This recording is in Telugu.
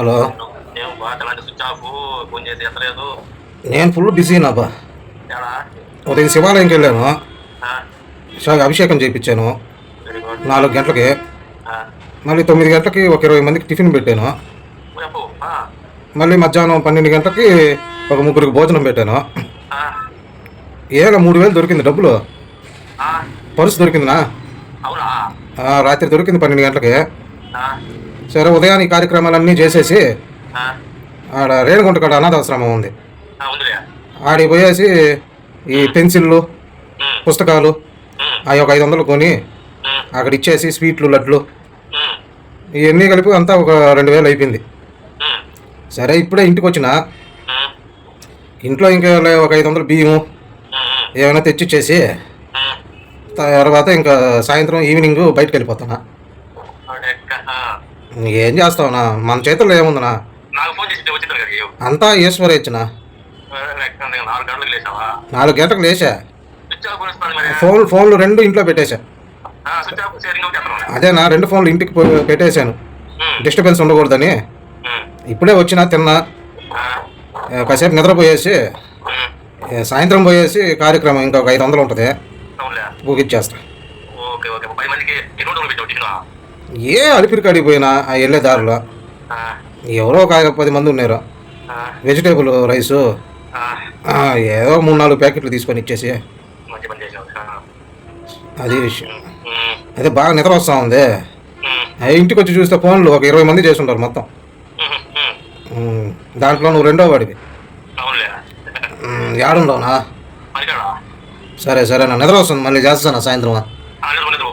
హలో. ఏం బా తెలాంటి స్విచ్ ఆఫ్ ఫోన్ చేసి ఎత్తలేదు. నేను ఫుల్ బిజీ నాబా. ఏడా? ఉదయం శివాలయంకి వెళ్ళాను, ఆ, అభిషేకం చేయించాను వెరీ గుడ్. 4 గంటలకి. ఆ, మళ్ళీ 9 గంటలకి ఒక 20 మందికి టిఫిన్ పెట్టాను. చెప్పు. మళ్ళీ మధ్యాహ్నం 12 గంటలకి ఒక 3 భోజనం పెట్టాను. 3000 దొరికింది డబ్బులు. పర్సు దొరికిందినా. అవునా? రాత్రి దొరికింది 12 గంటలకి. ఆ, సరే ఉదయాన్ని ఈ కార్యక్రమాలన్నీ చేసేసి ఆ, ఆడ రేణుగుంట కాడ అనాథాశ్రమం ఉంది, ఉందిలే. ఆడికి పోయేసి ఈ పెన్సిళ్ళు, ఉమ్, పుస్తకాలు ఉమ్, అవి ఒక 500 కొని ఉమ్, అక్కడ ఇచ్చేసి స్వీట్లు, లడ్లు ఉమ్, ఇవన్నీ కలిపి అంతా ఒక 2000 అయిపోయింది. ఉమ్, సరే ఇప్పుడే ఇంటికి వచ్చిన, ఉమ్, ఇంట్లో ఇంకా ఒక 500 బియ్యము ఉమ్, ఏమైనా తెచ్చిచ్చేసి ఉమ్. తర్వాత ఇంకా సాయంత్రం ఈవినింగ్ బయటకు వెళ్ళిపోతానా. అడెక్క, ఏం చేస్తావునా, మన చేతుల్లో ఏముందనా, నాకు ఫోన్ చేసి వచ్చింది కదా. అంతా ఈశ్వర ఇచ్చిన. 4 గంటలకు లేచావా? 4 గంటలకు లేచా, స్విచ్ ఆఫ్ కొనిస్తాను మరి. ఫోన్లు 2 ఇంట్లో పెట్టేశా. స్విచ్ ఆఫ్ షేరింగ్ ఒకటి ఎత్తను. అదేనా 2 ఫోన్లు ఇంటికి పెట్టేశాను, డిస్టర్బెన్స్ ఉండకూడదని. ఇప్పుడే వచ్చినా తిన్నా, కాసేపు నిద్రపోయేసి సాయంత్రం పోయేసి కార్యక్రమం ఇంకొక 500 ఉంటుంది, అవునులే. ఊగిచ్చేస్తా. Okay okay. 10 మందికి ఎన్ని రోజులు పెట్టావు టిఫిన్? ఏ అలిపిరి కాడికి పోయినా ఆ వెళ్ళే దారిలో ఎవరో ఒక 10 మంది ఉన్నారు. వెజిటేబుల్ రైసు ఏదో 3-4 ప్యాకెట్లు తీసుకొని ఇచ్చేసి మంచి పని చేసావు. అది విషయం. అదే బాగా నిద్ర వస్తూ ఉంది. ఇంటికి వచ్చి చూస్తే ఫోన్లు ఒక 20 మంది చేసి ఉంటారు మొత్తం. దాంట్లో నువ్వు 2వ వాడివి. అవునులే. ఏడుండవునా? పనికాడా? సరే నా నిద్ర వస్తుంది, మళ్ళీ చేస్తాను సాయంత్రం. నిద్ర